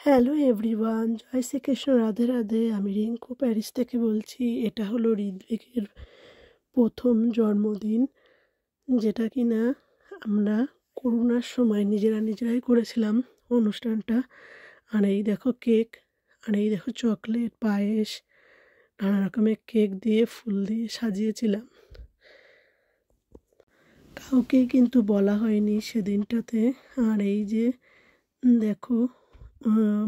Hello everyone, জয় শ্রীকৃষ্ণ, রাধে রাধে। আমি Rinku Paris থেকে বলছি। এটা হলো ঋত্বিকের প্রথম জন্মদিন, যেটা কিনা আমরা করোনার সময় নিজেরাই করেছিলাম অনুষ্ঠানটা। আর এই দেখো কেক, আর এই দেখো চকলেট, পায়েস, নানা রকমের কেক দিয়ে ফুল দিয়ে সাজিয়েছিলাম। কাউকেই কিন্তু বলা হয়নি সেদিনটাতে। আর এই যে দেখো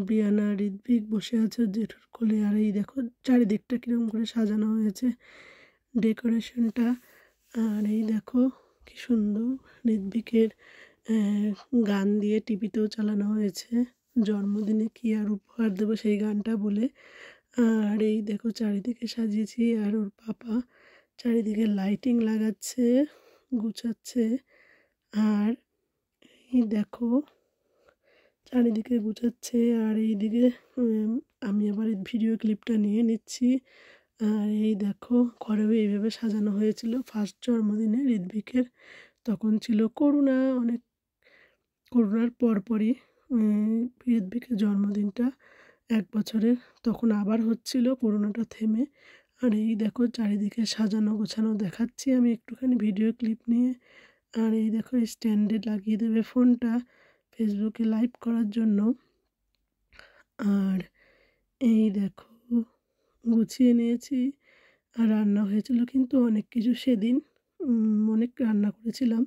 ব্রিয়ানা ঋত্বিক বসে আছে জেঠুর কোলে। আর এই দেখো চারিদিকটা কিরকম করে সাজানো হয়েছে ডেকোরেশনটা। আর এই দেখো কি সুন্দর ঋত্বিকের গান দিয়ে টিভিতেও চালানো হয়েছে, জন্মদিনে কি আর উপহার দেবো সেই গানটা বলে। আর এই দেখো চারিদিকে সাজিয়েছি, আর ওর পাপা চারিদিকে লাইটিং লাগাচ্ছে, গুছাচ্ছে। আর এই দেখো চারিদিকে গুছাচ্ছে। আর এইদিকে আমি আবার এই ভিডিও ক্লিপটা নিয়ে নিচ্ছি। আর এই দেখো ঘরেও এইভাবে সাজানো হয়েছিল ফার্স্ট জন্মদিনে ঋত্বিকের। তখন ছিল করোনা, অনেক করোনার পরপরই ঋত্বিকের জন্মদিনটা 1 বছরের। তখন আবার হচ্ছিল করোনাটা থেমে। আর এই দেখো চারিদিকে সাজানো গোছানো দেখাচ্ছি আমি একটুখানি ভিডিও ক্লিপ নিয়ে। আর এই দেখো স্ট্যান্ডে লাগিয়ে দেবে ফোনটা ফেসবুকে লাইভ করার জন্য। আর এই দেখো গুছিয়ে নিয়েছি। আর রান্না হয়েছিল কিন্তু অনেক কিছু সেদিন, অনেক রান্না করেছিলাম।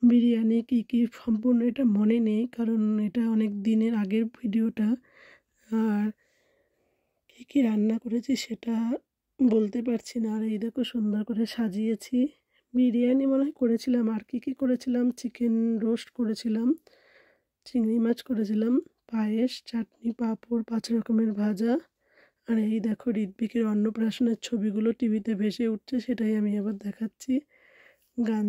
বিরিয়ানি কী কী সম্পূর্ণ এটা মনে নেই, কারণ এটা অনেক দিনের আগের ভিডিওটা। আর কী কী রান্না করেছি সেটা বলতে পারছি না। আর এই দেখো সুন্দর করে সাজিয়েছি। বিরিয়ানি মনে হয় করেছিলাম, আর কী কী করেছিলাম, চিকেন রোস্ট করেছিলাম, চিংড়ি মাছ করেছিলাম, পায়েস, চাটনি, পাঁপড়, 5 রকমের ভাজা। আর এই দেখো ঋত্বিকের অন্নপ্রাশনের ছবিগুলো টিভিতে ভেসে উঠছে, সেটাই আমি আবার দেখাচ্ছি। গান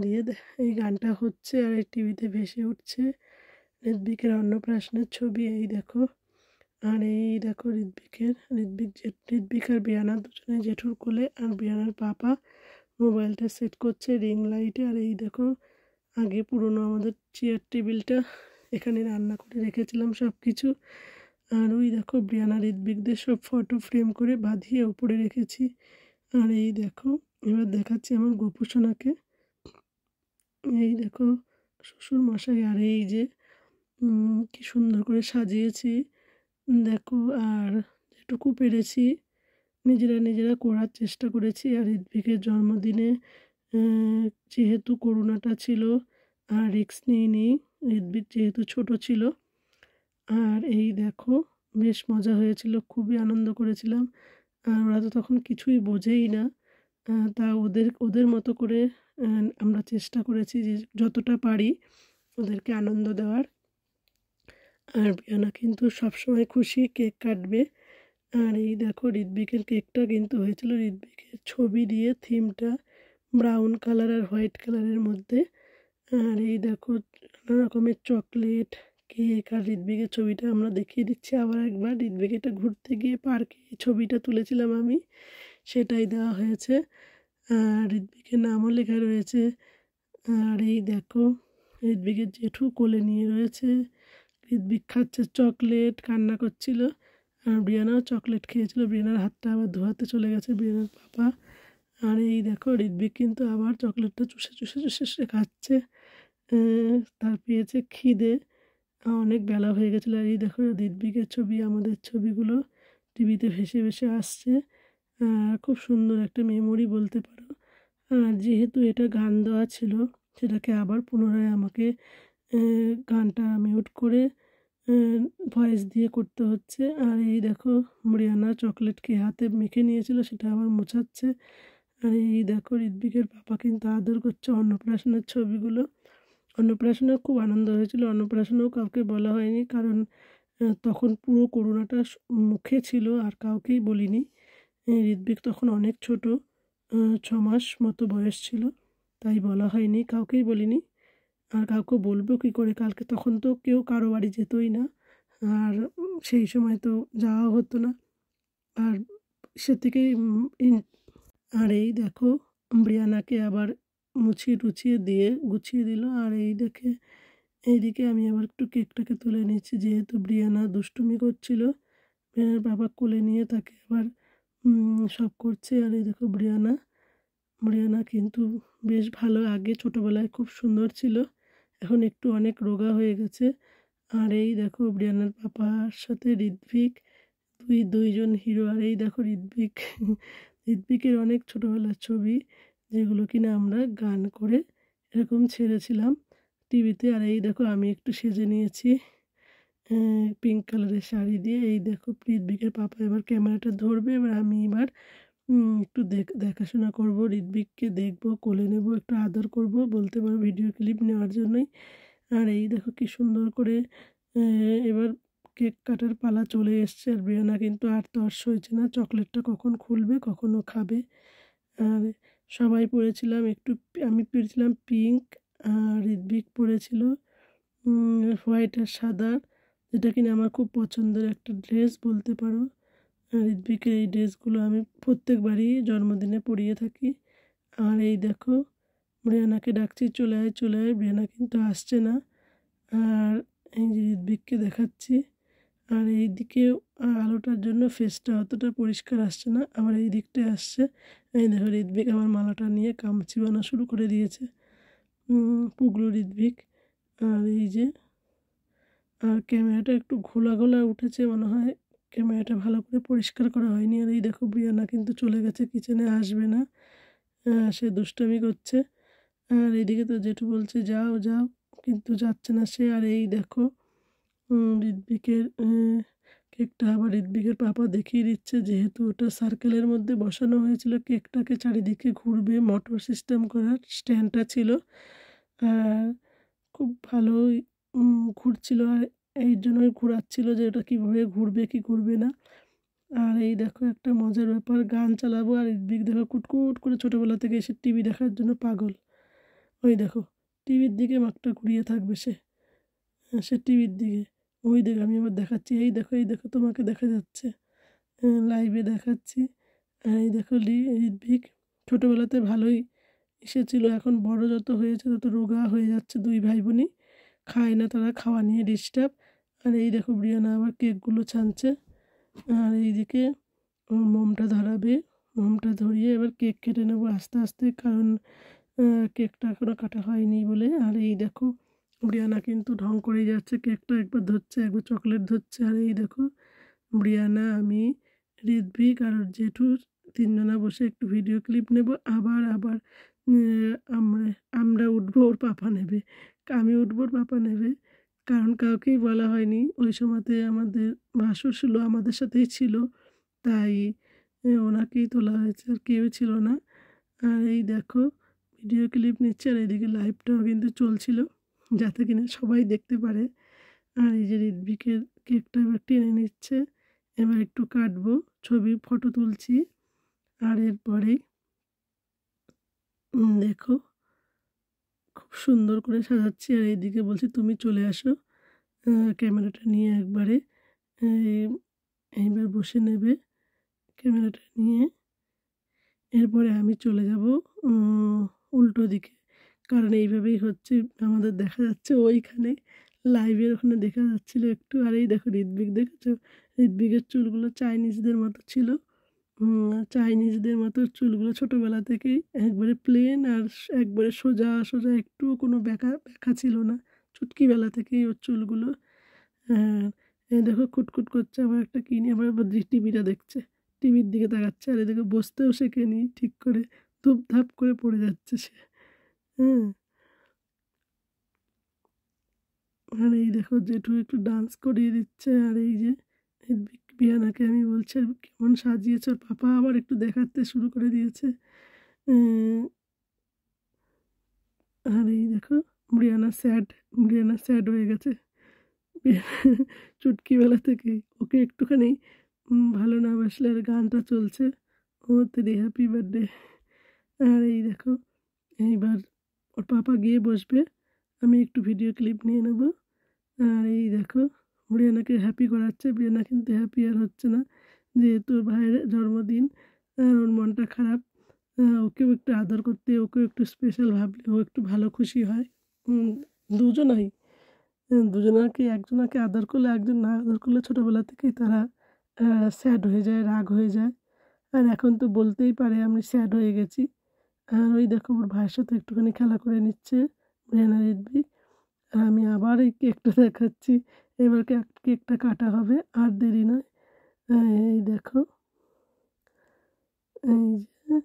দিয়ে এই গানটা হচ্ছে আর এই টিভিতে ভেসে উঠছে ঋত্বিকের অন্নপ্রাশনের ছবি। এই দেখো। আর এই দেখো ঋত্বিক আর বিয়ানা দুজনে জেঠুর কোলে। আর বিয়ানার পাপা মোবাইলটা সেট করছে রিং লাইটে। আর এই দেখো আগে পুরনো আমাদের চেয়ার টেবিলটা, এখানে রান্না করে রেখেছিলাম সব কিছু। আর ওই দেখো ব্রিয়ানা ঋত্বিকদের সব ফটো ফ্রেম করে বাঁধিয়ে ওপরে রেখেছি। আর এই দেখো এবার দেখাচ্ছি আমার গোপুসোনাকে। এই দেখো শ্বশুর মশাই। আর এই যে কি সুন্দর করে সাজিয়েছি দেখো। আর যেটুকু পেরেছি নিজেরা করার চেষ্টা করেছি। আর ঋত্বিকের জন্মদিনে যেহেতু করোনাটা ছিল আর রিস্ক নিইনি, ঋত্বিক যেহেতু ছোট ছিল। আর এই দেখো বেশ মজা হয়েছিল, খুবই আনন্দ করেছিলাম। আর ওরা তো তখন কিছুই বোঝেই না, তা ওদের মতো করে আমরা চেষ্টা করেছি যে যতটা পারি ওদেরকে আনন্দ দেওয়ার। আর বিয়ানা কিন্তু সবসময় খুশি, কেক কাটবে। আর এই দেখো ঋত্বিকের কেকটা কিন্তু হয়েছিল ঋত্বিকের ছবি দিয়ে, থিমটা ব্রাউন কালার আর হোয়াইট কালারের মধ্যে। আর এই দেখো নানা রকমের চকলেট, কেক। আর ঋত্বিকের ছবিটা আমরা দেখিয়ে দিচ্ছি আবার একবার। ঋত্বিক এটা ঘুরতে গিয়ে পার্কে এই ছবিটা তুলেছিলাম আমি, সেটাই দেওয়া হয়েছে। আর ঋত্বিকের নামও লেখা রয়েছে। আর এই দেখো ঋত্বিকের জেঠু কোলে নিয়ে রয়েছে, ঋত্বিক খাচ্ছে চকলেট, কান্না করছিল। আর ব্রিয়ানাও চকলেট খেয়েছিল। ব্রিয়ানার হাতটা আবার ধোয়াতে চলে গেছে ব্রিয়ানার পাপা। আর এই দেখো ঋত্বিক কিন্তু আবার চকলেটটা চুষে খাচ্ছে। তার পেয়েছে খিদে, অনেক বেলা হয়ে গেছিলো। আর এই দেখো ঋত্বিকের ছবি, আমাদের ছবিগুলো টিভিতে ভেসে ভেসে আসছে। খুব সুন্দর একটা মেমোরি বলতে পারো। আর যেহেতু এটা গান দেওয়া ছিল, সেটাকে আবার পুনরায় আমাকে গানটা মিউট করে ভয়েস দিয়ে করতে হচ্ছে। আর এই দেখো ব্রিয়ানা চকলেটকে হাতে মেখে নিয়েছিল, সেটা আবার মোছাচ্ছে। আর এই দেখো ঋত্বিকের পাপা কিন্তু আদর করছে অন্নপ্রাশনের ছবিগুলো। অন্নপ্রাশনেও খুব আনন্দ হয়েছিল। অন্নপ্রাশনেও কাউকে বলা হয়নি, কারণ তখন পুরো করোনাটা মুখে ছিল আর কাউকেই বলিনি। ঋত্বিক তখন অনেক ছোট, 6 মাস মতো বয়স ছিল, তাই বলা হয়নি, কাউকেই বলিনি। আর কাউকে বলবো কী করে, কালকে তখন তো কেউ কারো বাড়ি যেতই না। আর সেই সময় তো যাওয়া হতো না। আর সে থেকেই আর এই দেখো ব্রিয়ানাকে আবার মুছিয়ে টুছিয়ে দিয়ে গুছিয়ে দিল। আর এই দেখে এইদিকে আমি আবার একটু কেকটাকে তুলে নিচ্ছি, যেহেতু ব্রিয়ানা দুষ্টুমি করছিল। ব্রিয়ানার বাবা কোলে নিয়ে তাকে আবার সব করছে। আর এই দেখো ব্রিয়ানা কিন্তু বেশ ভালো, আগে ছোটোবেলায় খুব সুন্দর ছিল, এখন একটু অনেক রোগা হয়ে গেছে। আর এই দেখো ব্রিয়ানার পাপার সাথে ঋত্বিক, দুইজন হিরো। আর এই দেখো ঋত্বিকের অনেক ছোটোবেলার ছবি, যেগুলো কিনা আমরা গান করে এরকম ছেড়েছিলাম টিভিতে। আর এই দেখো আমি একটু সেজে নিয়েছি পিঙ্ক কালারের শাড়ি দিয়ে। এই দেখো ঋত্বিকের পাপা এবার ক্যামেরাটা ধরবে, এবার আমি এবার একটু দেখাশোনা করব, ঋত্বিককে দেখবো, কোলে নেব, একটু আদর করব বলতে পারো, ভিডিও ক্লিপ নেওয়ার জন্যই। আর এই দেখো কি সুন্দর করে এবার কেক কাটার পালা চলে এসছে। আর ব্রিয়ানা কিন্তু আর তর্স হয়েছে না, চকলেটটা কখন খুলবে কখনও খাবে। আর সবাই পরেছিলাম একটু, আমি পরেছিলাম পিঙ্ক, আর ঋত্বিক পরেছিল হোয়াইট আর সাদা, যেটা কিনা আমার খুব পছন্দের একটা ড্রেস বলতে পারো। ঋত্বিকের এই ড্রেসগুলো আমি প্রত্যেকবারই জন্মদিনে পরিয়ে থাকি। আর এই দেখো ব্রিয়ানাকে ডাকছি, চলে আয় চলে আয়, ব্রিয়ানা কিন্তু আসছে না। আর এই যে ঋত্বিককে দেখাচ্ছি। আর এই দিকে আলোটার জন্য ফেসটা অতটা পরিষ্কার আসছে না, আবার এই দিকটায় আসছে। এই দেখো ঋত্বিক আমার মালাটা নিয়ে কামচি বানা শুরু করে দিয়েছে, পুগলু ঋত্বিক। আর এই যে, আর ক্যামেরাটা একটু ঘোলা ঘোলা উঠেছে মনে হয়, ক্যামেরাটা ভালো করে পরিষ্কার করা হয়নি। আর এই দেখো ব্রিয়ানা কিন্তু চলে গেছে, কিচেনে আসবে না, সে দুষ্টামি করছে। আর এইদিকে তো জেঠু বলছে যাও যাও, কিন্তু যাচ্ছে না সে। আর এই দেখো ঋত্বিকের কেকটা আবার ঋত্বিকের পাপা দেখিয়ে দিচ্ছে, যেহেতু ওটা সার্কেলের মধ্যে বসানো হয়েছিল, কেকটাকে চারিদিকে ঘুরবে, মোটর সিস্টেম করার স্ট্যান্ডটা ছিল, আর খুব ভালোই ঘুরছিল। আর এই জন্যই ঘোরাচ্ছিল যে ওটা কীভাবে ঘুরবে কি ঘুরবে না। আর এই দেখো একটা মজার ব্যাপার, গান চালাবো আর ঋত্বিক দেখো কুটকুট করে ছোটোবেলা থেকে এসে টিভি দেখার জন্য পাগল। ওই দেখো টিভির দিকে মাকটা ঘুরিয়ে থাকবে সে টিভির দিকে। ওই দেখো আমি আবার দেখাচ্ছি, এই দেখো তোমাকে দেখা যাচ্ছে, লাইভে দেখাচ্ছি। আর এই দেখো ঋত্বিক ছোটোবেলাতে ভালোই এসেছিল, এখন বড় যত হয়েছে তত রোগা হয়ে যাচ্ছে, দুই ভাই বোনই খায় না, তারা খাওয়া নিয়ে ডিস্টার্ব। আর এই দেখো ব্রিয়ানা আবার কেকগুলো ছানছে। আর এইদিকে মোমটা ধরাবে, মোমটা ধরিয়ে এবার কেক কেটে নেবো আস্তে আস্তে, কারণ কেকটা এখনও কাটা হয়নি বলে। আর এই দেখো ব্রিয়ানা কিন্তু ঢং করেই যাচ্ছে, কেকটা একবার ধরছে একবার চকলেট ধরছে। আর এই দেখো ব্রিয়ানা, আমি, ঋত্বিক আর ওর জেঠু তিনজনা বসে একটু ভিডিও ক্লিপ নেব। আবার আবার আমরা আমরা উঠবো, ওর পাপা নেবে, আমি উঠবো ওর পাপা নেবে, কারণ কাউকেই বলা হয়নি। ওই সময়তে আমাদের ভাসুর ছিল, আমাদের সাথেই ছিল, তাই ওনাকেই তোলা হয়েছে, আর কেউ ছিল না। আর এই দেখো ভিডিও ক্লিপ নিচ্ছে, আর এইদিকে লাইভটাও কিন্তু চলছিল, যাতে কিনা সবাই দেখতে পারে। আর এই যে ঋত্বিকের কেকটা এবার টেনে নিচ্ছে, এবার একটু কাটবো, ছবি ফটো তুলছি। আর এরপরেই দেখো খুব সুন্দর করে সাজাচ্ছি। আর এইদিকে বলছি তুমি চলে আসো, ক্যামেরাটা নিয়ে একবারে এইবার বসে নেবে ক্যামেরাটা নিয়ে। এরপরে আমি চলে যাব উল্টো দিকে, কারণ এইভাবেই হচ্ছে আমাদের দেখা যাচ্ছে ওইখানে লাইভের ওখানে দেখা যাচ্ছিলো একটু। আর এই দেখো ঋত্বিক, দেখেছো ঋত্বিকের চুলগুলো চাইনিজদের মতো ছিল, চাইনিজদের মতো চুলগুলো ছোটোবেলা থেকেই একবারে প্লেন, আর একবারে সোজা সোজা, একটু কোনো ব্যাকা ব্যাকা ছিল না, চুটকিবেলা থেকেই ওর চুলগুলো। এই দেখো কুটকুট করছে, আবার একটা কিনে আবার টিভিটা দেখছে, টিভির দিকে তাকাচ্ছে। আর এদিকে বসতেও শেখেনি ঠিক করে, ধূপধাপ করে পড়ে যাচ্ছে সে। হ্যাঁ, আর এই দেখো জেঠু একটু ডান্স করিয়ে দিচ্ছে। আর এই যে বিয়ানাকে আমি বলছি কেমন সাজিয়েছে, ওর পাপা আবার একটু দেখাতে শুরু করে দিয়েছে। আর এই দেখো ব্রিয়ানা স্যাড হয়ে গেছে চুটকিবেলা থেকেই, ওকে একটুখানি ভালো না বাসলে, আর গানটা চলছে, ও তেরি হ্যাপি বার্থডে। আর এই দেখো এইবার ওর পাপা গিয়ে বসবে, আমি একটু ভিডিও ক্লিপ নিয়ে নেব। আর এই দেখো ব্রিয়ানাকে হ্যাপি করাচ্ছে, ব্রিয়ানা কিন্তু হ্যাপি আর হচ্ছে না, যেহেতু ভাইয়ের জন্মদিন, আর ওর মনটা খারাপ। ওকেও একটু আদর করতে, ওকেও একটু স্পেশাল ভাবলে ও একটু ভালো খুশি হয়, দুজনাই। দুজনাকে একজনাকে আদর করলে একজন না আদর করলে ছোটোবেলা থেকেই তারা স্যাড হয়ে যায়, রাগ হয়ে যায়। আর এখন তো বলতেই পারে আমি স্যাড হয়ে গেছি। আর ওই দেখো ওর ভাইয়ের সাথে একটুখানি খেলা করে নিচ্ছে ব্রিয়ানা ঋত্বিক। আর আমি আবার এই কেকটা দেখাচ্ছি। এবার কেকটা কাটা হবে, আর দেরি নয়। এই দেখো, এই যে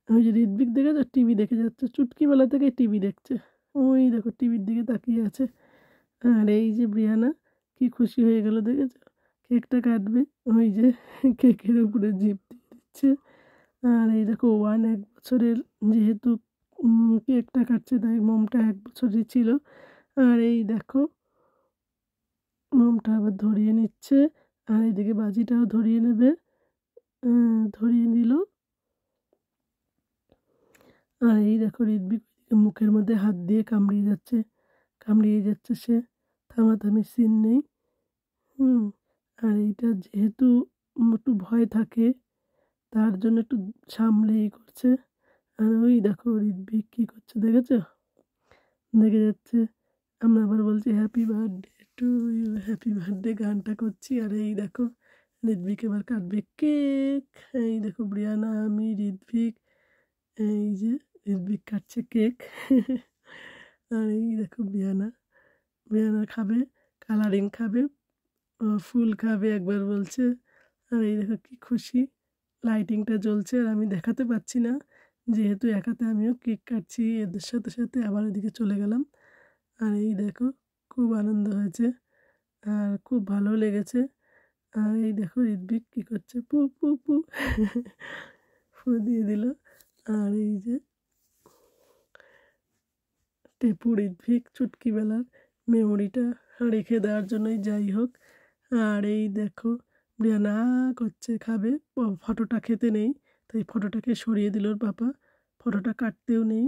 ওই যে ঋত্বিক দেখেছো টিভি দেখে যাচ্ছে, চুটকিবেলা থেকে টিভি দেখছে। ওই দেখো টিভির দিকে তাকিয়ে আছে। আর এই যে ব্রিয়ানা কি খুশি হয়ে গেল দেখেছো, কেকটা কাটবে। ওই যে কেকের উপরে জিভ দিয়ে দিচ্ছে। আর এই দেখো 1 বছরের, যেহেতু কেকটা কাটছে তাই মোমটা 1 বছরই ছিল। আর এই দেখো মোমটা আবার ধরিয়ে নিচ্ছে, আর এইদিকে বাজিটাও ধরিয়ে নেবে। ধরিয়ে নিল। আর এই দেখো ঋত্বিক মুখের মধ্যে হাত দিয়ে কামড়িয়ে যাচ্ছে সে, থামাথামি সিন নেই। আর এইটা যেহেতু একটু ভয় থাকে তার জন্য একটু সামলেই করছে। আর ওই দেখো ঋত্বিক কী করছে দেখেছো, দেখে যাচ্ছে। আমরা আবার বলছি happy birthday to you, happy birthday গানটা করছি। আর এই দেখো ঋত্বিক এবার কাটবে কেক। এই দেখো ব্রিয়ানা, আমি, ঋত্বিক, এই যে ঋত্বিক কাটছে কেক। আর এই দেখো ব্রিয়ানা খাবে, কালারিং খাবে, ফুল খাবে একবার বলছে। আর এই দেখো কি খুশি, লাইটিংটা জ্বলছে। আর আমি দেখাতে পাচ্ছি না যেহেতু একাতে আমিও কেক কাটছি, এদের সাথে সাথে আবার এদিকে চলে গেলাম। আর এই দেখো খুব আনন্দ হয়েছে আর খুব ভালো লেগেছে। আর এই দেখো ঋত্বিক কী করছে, পু পু পু ফু দিয়ে দিল। আর এই যে টেপু ঋত্বিক চুটকিবেলার মেমোরিটা রেখে দেওয়ার জন্যই যাই হোক। আর এই দেখো ব্রিয়ানা করছে, খাবে, ফটোটা খেতে নেই তাই ফটোটাকে সরিয়ে দিল ওর পাপা, ফটোটা কাটতেও নেই।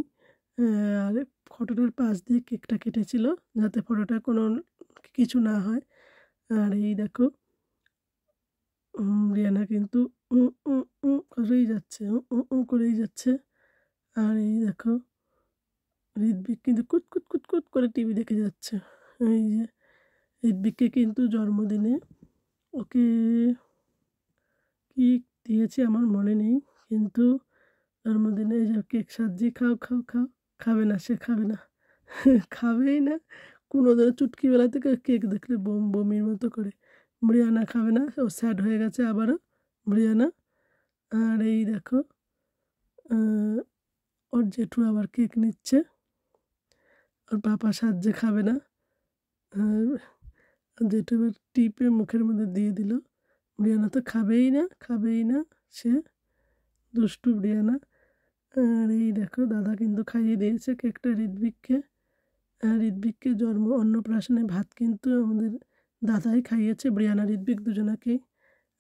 আর ফটোটার পাশ দিয়ে কেকটা কেটেছিল যাতে ফটোটা কোনো কিছু না হয়। আর এই দেখো ব্রিয়ানা কিন্তু করেই যাচ্ছে, করেই যাচ্ছে। আর এই দেখো ঋত্বিক কিন্তু কুত কুত কুত কুত করে টিভি দেখে যাচ্ছে। এই যে ঋত্বিককে কিন্তু জন্মদিনে ওকে কি দিয়েছি আমার মনে নেই, কিন্তু জন্মদিনে এই যে কেক সাজিয়ে খাও খাও খাও, খাবে না, সে খাবে না। খাবেই না। কোনো দিন চুটকিবেলা থেকে কেক দেখলে বমির মতো করে। ব্রিয়ানা খাবে না, ও স্যাড হয়ে গেছে আবারও ব্রিয়ানা। আর এই দেখো ওর জেঠু আবার কেক নিচ্ছে, ওর পাপা সাহায্যে খাবে না। আর জেঠু এবার টিপে মুখের মধ্যে দিয়ে দিল। ব্রিয়ানা তো খাবেই না, সে দুষ্টু ব্রিয়ানা। আর এই দেখো দাদা কিন্তু খাইয়ে দিয়েছে কেকটা ঋত্বিককে। আর ঋত্বিককে অন্নপ্রাশনে ভাত কিন্তু আমাদের দাদাই খাইয়েছে ব্রিয়ানা ঋত্বিক দুজনাকেই।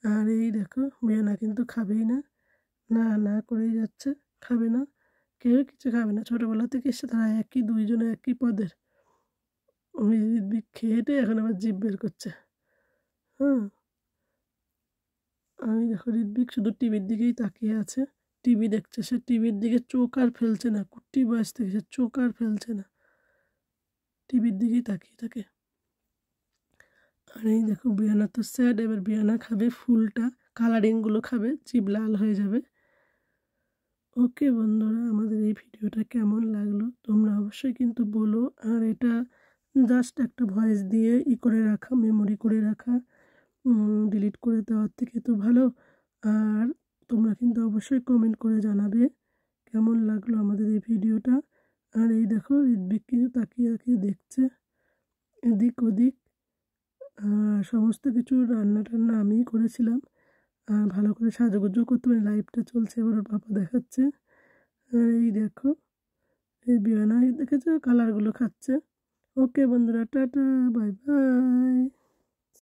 আর এই দেখো ব্রিয়ানা কিন্তু খাবেই না, না করেই যাচ্ছে, খাবে না, কেউ কিছু খাবে না। ছোটোবেলা থেকে এসে তারা দুইজনে একই পদের। ওই ঋত্বিক খেয়েটে এখন আবার জিভ বের করছে। আমি দেখো ঋত্বিক শুধু টিভির দিকেই তাকিয়ে আছে, টিভি দেখছে, সে টিভির দিকে চোখ আর ফেলছে না, কুট্টি বয়স থেকে সে চোখ আর ফেলছে না, টিভির দিকেই তাকিয়ে থাকে। আর এই দেখো ব্রিয়ানা তো স্যাড, এবার ব্রিয়ানা খাবে ফুলটা, কালারিংগুলো খাবে, জিভ লাল হয়ে যাবে। ওকে বন্ধুরা, আমাদের এই ভিডিওটা কেমন লাগলো তোমরা অবশ্যই কিন্তু বলো। আর এটা জাস্ট একটা ভয়েস দিয়ে করে রাখা, মেমোরি করে রাখা, ডিলিট করে দেওয়ার থেকে তো ভালো। আর তোমরা কিন্তু অবশ্যই কমেন্ট করে জানাবে কেমন লাগলো আমাদের এই ভিডিওটা। আর এই দেখো ঋত্বিক কিন্তু তাকিয়ে দেখছে এদিক ওদিক। আর সমস্ত কিছু রান্না টান্না আমিই করেছিলাম। আর ভালো করে সাজুগুজু করতে পারি, লাইভটা চলছে, এবার ওর পাপা দেখাচ্ছে। আর এই দেখো এই বিয়ানা দেখেছো কালারগুলো খাচ্ছে। ওকে বন্ধুরা, টাটা, বাই বাই।